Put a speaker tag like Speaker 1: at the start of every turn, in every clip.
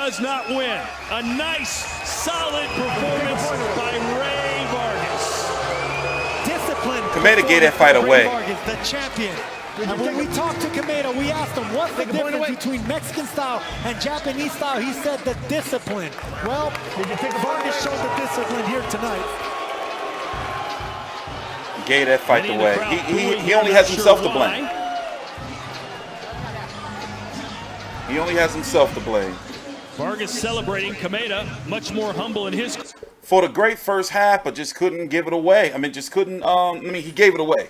Speaker 1: does not win. A nice, solid performance by Ray Vargas.
Speaker 2: Discipline.
Speaker 3: Kameda gave that fight away.
Speaker 2: Vargas, the champion. And when we talked to Kameda, we asked him what's the difference between Mexican style and Japanese style. He said the discipline. Well, Vargas showed the discipline here tonight.
Speaker 3: Gave that fight away. He only has himself to blame. He only has himself to blame.
Speaker 1: Vargas celebrating. Kameda much more humble in his.
Speaker 3: For the great first half, but just couldn't give it away. I mean, just couldn't. He gave it away.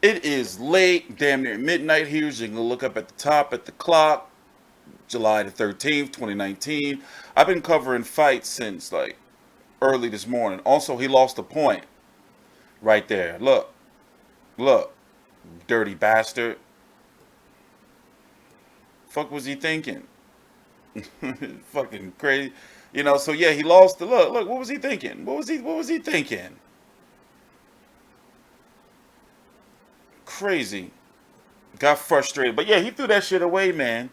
Speaker 3: It is late, damn near midnight here. So you can look up at the top at the clock. July the 13th, 2019. I've been covering fights since like early this morning. Also, he lost a point right there. Look, dirty bastard. Fuck was he thinking? Fucking crazy. You know, so yeah, he lost the look. Look, what was he thinking? What was he thinking? Crazy. Got frustrated. But yeah, he threw that shit away, man.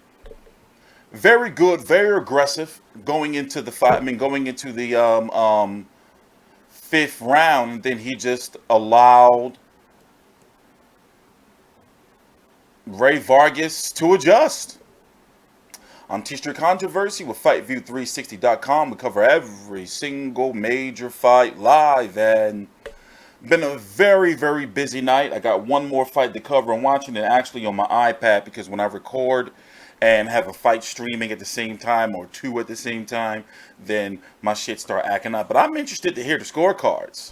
Speaker 3: Very good, very aggressive going into the fight. I mean, going into the fifth round, and then he just allowed Ray Vargas to adjust. On TstreeT Controversy with FightView360.com, we cover every single major fight live, and been a very, very busy night. I got one more fight to cover. I'm watching it actually on my iPad because when I record and have a fight streaming at the same time or two at the same time, then my shit start acting up. But I'm interested to hear the scorecards.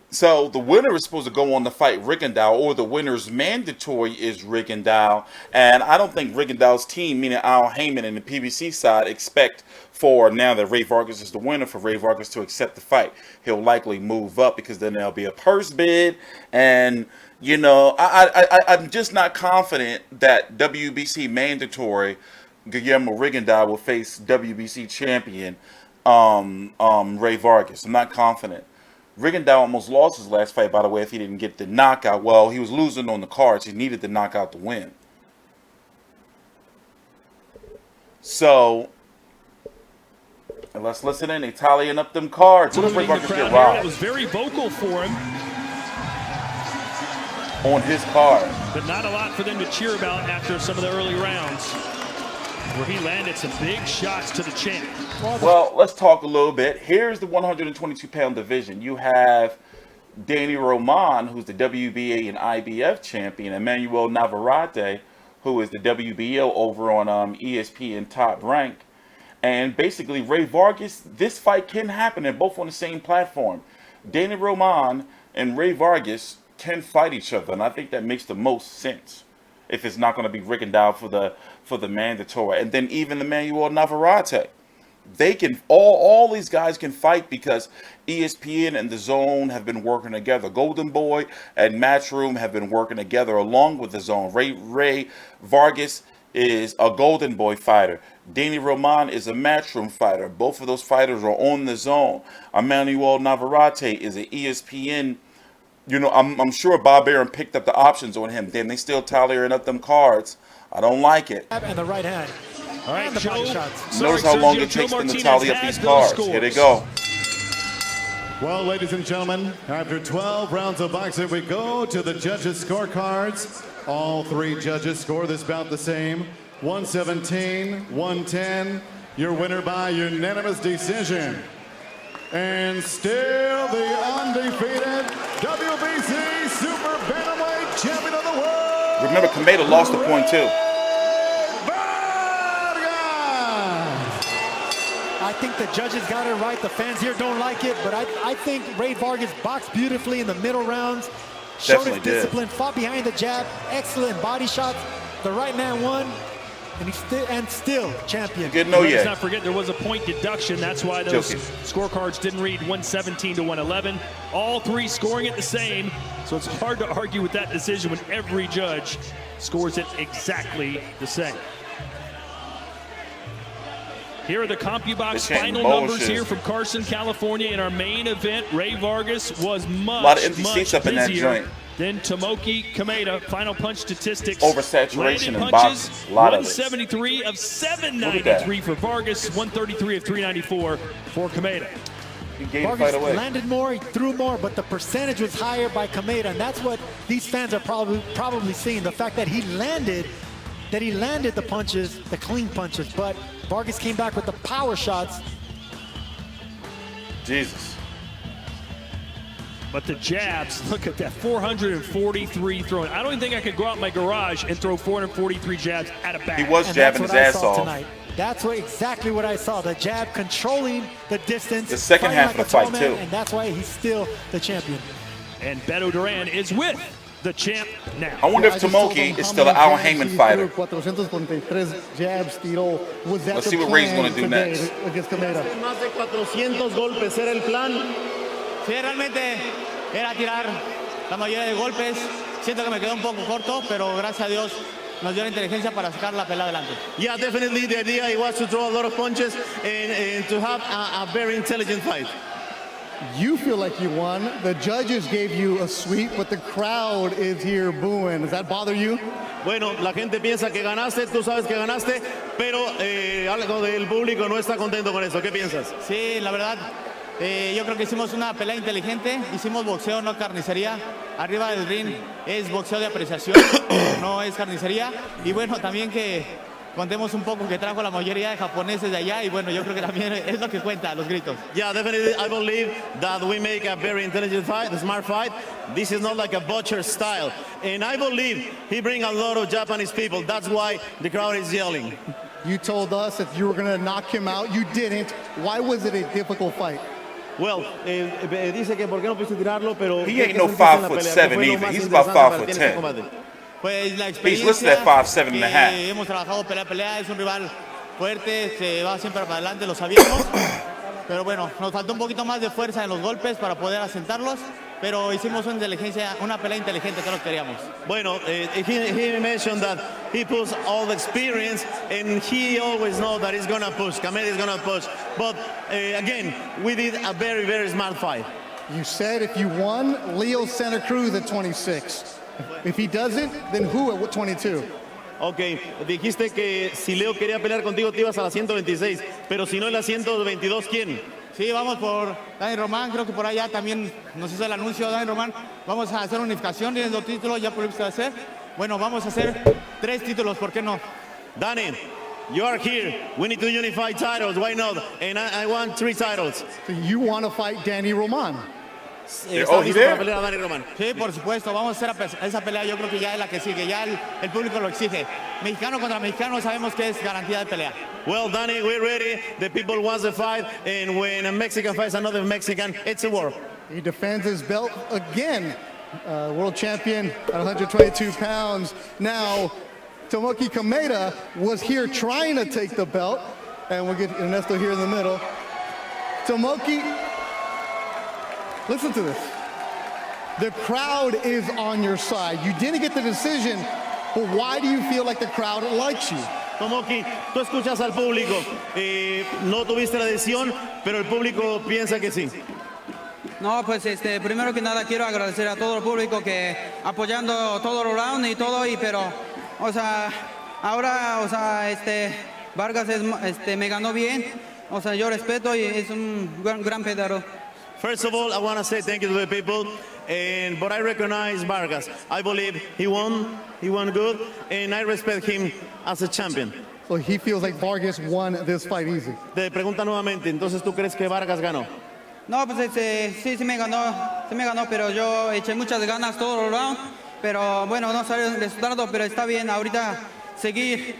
Speaker 3: So the winner is supposed to go on to fight Rigondeaux, or the winner's mandatory is Rigondeaux. And I don't think Rigondeaux's team, meaning Al Heyman and the PBC side, expect for now that Ray Vargas is the winner for Ray Vargas to accept the fight. He'll likely move up because then there'll be a purse bid. And, you know, I'm just not confident that WBC mandatory Guillermo Rigondeaux will face WBC champion Ray Vargas. I'm not confident. Rigondeaux almost lost his last fight, by the way, if he didn't get the knockout. Well, he was losing on the cards. He needed the knockout to win. So, let's listen in. They tallying up them cards. What does Ray Vargas get robbed?
Speaker 1: That was very vocal for him.
Speaker 3: On his card.
Speaker 1: But not a lot for them to cheer about after some of the early rounds, where he landed some big shots to the champ.
Speaker 3: Well, let's talk a little bit. Here's the 122-pound division. You have Danny Roman, who's the WBA and IBF champion, and Emmanuel Navarrete, who is the WBO over on ESPN Top Rank. And basically, Ray Vargas, this fight can happen. They're both on the same platform. Danny Roman and Ray Vargas can fight each other, and I think that makes the most sense. If it's not going to be Rigondeaux for the mandatory, and then even Emmanuel Navarrete, they can all these guys can fight because ESPN and the Zone have been working together. Golden Boy and Matchroom have been working together along with the Zone. Ray Vargas is a Golden Boy fighter. Danny Roman is a Matchroom fighter. Both of those fighters are on the Zone. Emmanuel Navarrete is an ESPN. You know, I'm sure Bob Arum picked up the options on him. Then they still tallying up them cards. I don't like it.
Speaker 2: And the right hand.
Speaker 1: All right,
Speaker 3: Notice how long it takes them to tally up these cards. Here they go.
Speaker 4: Well, ladies and gentlemen, after 12 rounds of boxing, we go to the judges' scorecards. All three judges score this bout the same. 117, 110. Your winner by unanimous decision. And still the undefeated WBC Super Bantamweight Champion of the World.
Speaker 3: Remember, Kameda lost the point too.
Speaker 2: I think the judges got it right. The fans here don't like it, but I think Ray Vargas boxed beautifully in the middle rounds. Showed his discipline, fought behind the jab, excellent body shots. The right man won, and he's still champion.
Speaker 1: Let's not forget there was a point deduction. That's why those scorecards didn't read 117 to 111. All three scoring it the same, so it's hard to argue with that decision when every judge scores it exactly the same. Here are the CompuBox final numbers here from Carson, California. In our main event, Ray Vargas was much,
Speaker 3: a lot of empty seats up in that
Speaker 1: busier
Speaker 3: joint.
Speaker 1: Then Tomoki Kameda, final punch statistics.
Speaker 3: Oversaturation
Speaker 1: Landing
Speaker 3: in
Speaker 1: punches,
Speaker 3: box, a lot of it.
Speaker 1: 173 of 793 for Vargas, 133 of 394 for Kameda.
Speaker 3: He gave the
Speaker 2: Vargas
Speaker 3: fight away.
Speaker 2: landed more, he threw more, but the percentage was higher by Kameda, and that's what these fans are probably seeing. The fact that he landed the punches, the clean punches, but Vargas came back with the power shots.
Speaker 3: Jesus.
Speaker 1: But the jabs, look at that, 443 throwing. I don't even think I could go out in my garage and throw 443 jabs at a bag.
Speaker 3: He was jabbing his ass off
Speaker 2: tonight. That's exactly what I saw. The jab controlling the distance.
Speaker 3: The second half of the fight, too.
Speaker 2: And that's why he's still the champion.
Speaker 1: And Beto Duran is with the champ now.
Speaker 3: I wonder if Tomoki is still an Al Heyman fighter.
Speaker 5: Jabs tiró. Was that
Speaker 3: Let's see what Ray's going to do
Speaker 5: today
Speaker 3: next.
Speaker 5: Against Kameda?
Speaker 6: Más de 400 golpes era el plan.
Speaker 7: Sí, realmente era tirar la mayoría de golpes. Siento que me quedó un poco corto, pero gracias a Dios nos dio la inteligencia para sacar la pelea adelante.
Speaker 6: Yeah, definitely the idea was to throw a lot of punches and to have a very intelligent fight.
Speaker 5: You feel like you won. The judges gave you a sweep, but the crowd is here booing. Does that bother you?
Speaker 6: Bueno, la gente piensa que ganaste, tú sabes que ganaste, pero algo del público no está contento con eso. ¿Qué piensas?
Speaker 7: Sí, la verdad, yo creo que hicimos una pelea inteligente, hicimos boxeo, no carnicería. Arriba del ring es boxeo de apreciación, no es carnicería. Y bueno, también que contemos un poco que trajo la mayoría de japoneses de allá y bueno, yo creo que también es lo que cuenta, los gritos.
Speaker 6: Yeah, definitely. I believe that we make a very intelligent fight, a smart fight. This is not like a butcher style. And I believe he brings a lot of Japanese people. That's why the crowd is yelling.
Speaker 5: You told us that you were going to knock him out. You didn't. Why was it a difficult fight?
Speaker 6: Well, dice que por qué no pudiste tirarlo, pero
Speaker 3: He ain't no 5'7" either. He's about 5'10".
Speaker 7: Pues la
Speaker 3: He's listed at
Speaker 7: experiencia
Speaker 3: 5'7" and a half.
Speaker 7: que hemos trabajado pelea a pelea, es un rival fuerte, se va siempre para adelante, lo sabíamos. Pero bueno, nos faltó un poquito más de fuerza en los golpes para poder asentarlos, pero hicimos una pelea inteligente, que lo queríamos.
Speaker 6: Bueno, he mentioned that he puts all the experience and he always knows that he's gonna push, Kameda is gonna push. But again, we did a very, very smart fight.
Speaker 5: You said if you won, Leo Santa Cruz at 26. If he doesn't, then who at 22?
Speaker 6: Ok, dijiste que si Leo quería pelear contigo te ibas a la 126, pero si no en la 122, ¿quién?
Speaker 7: Sí, vamos por Dani Román, creo que por allá también nos hizo el anuncio Dani Román. Vamos a hacer unificación, tienes 2 títulos, ya pudiste hacer. Bueno, vamos a hacer 3 títulos, ¿por qué no?
Speaker 6: Dani, you are here. We need to unify titles. Why not? And I want 3 titles.
Speaker 5: So you want to fight Danny Roman?
Speaker 6: ¿Está listo para pelear a Dani Román?
Speaker 7: Sí, por supuesto, vamos a hacer esa pelea, yo creo que ya es la que sigue, ya el público lo exige. Mexicano contra mexicano sabemos que es garantía de pelea.
Speaker 6: Well, Danny, we're ready. The people want the fight, and when a Mexican fights another Mexican, it's a war.
Speaker 5: He defends his belt again. World champion at 122 pounds. Now, Tomoki Kameda was here trying to take the belt, and we'll get Ernesto here in the middle. Tomoki, listen to this. The crowd is on your side. You didn't get the decision, but why do you feel like the crowd likes you?
Speaker 6: Tomoki, tú escuchas al público. No tuviste la decisión, pero el público piensa que sí.
Speaker 8: No, pues primero que nada quiero agradecer a todo el público que apoyando todo el round y todo, pero, o sea, ahora, o sea, Vargas me ganó bien, o sea, yo respeto y es un gran peleador.
Speaker 6: First of all, I want to say thank you to the people, but I recognize Vargas. I believe he won good, and I respect him as a champion.
Speaker 5: So he feels like Vargas won this fight easy.
Speaker 6: Te pregunta nuevamente, entonces tú crees que Vargas ganó?
Speaker 8: No, pues sí me ganó, pero yo eché muchas ganas todo el round, pero bueno, no salió el resultado, pero está bien, ahorita seguir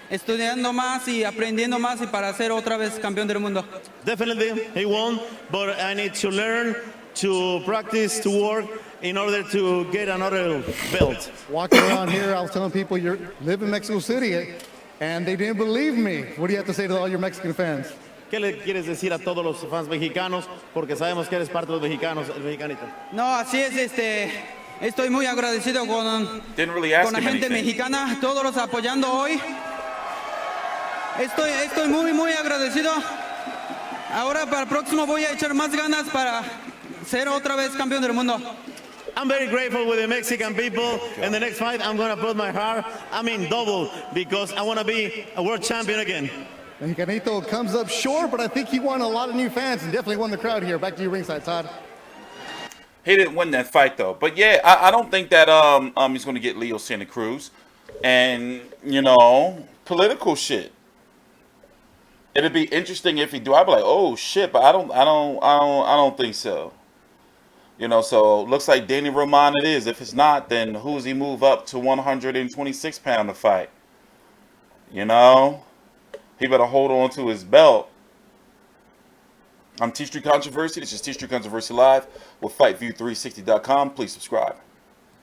Speaker 8: estudiando más y aprendiendo más y para ser otra vez campeón del mundo.
Speaker 6: Definitely, he won, but I need to learn, to practice, to work in order to get another belt.
Speaker 5: Walking around here, I was telling people you live in Mexico City, and they didn't believe me. What do you have to say to all your Mexican fans?
Speaker 6: ¿Qué le quieres decir a todos los fans mexicanos? Porque sabemos que eres parte de los mexicanos, el mexicanito.
Speaker 8: No, así es, estoy muy agradecido con la gente mexicana, todos los apoyando hoy. Estoy muy agradecido. Ahora para el próximo voy a echar más ganas para ser otra vez campeón del mundo.
Speaker 6: I'm very grateful with the Mexican people. In the next fight, I'm going to put my heart, double, because I want to be a world champion again.
Speaker 5: Mexicanito comes up short, but I think he won a lot of new fans and definitely won the crowd here. Back to you ringside, Todd.
Speaker 3: He didn't win that fight though, but yeah, I don't think that he's going to get Leo Santa Cruz, and you know, political shit. It'd be interesting if he do. I'd be like, oh shit, but I don't think so. You know, so looks like Danny Roman it is. If it's not, then who does he move up to 126 pound to fight? You know, he better hold on to his belt. I'm TstreeT Controversy. This is TstreeT Controversy Live with FightView360.com. Please subscribe.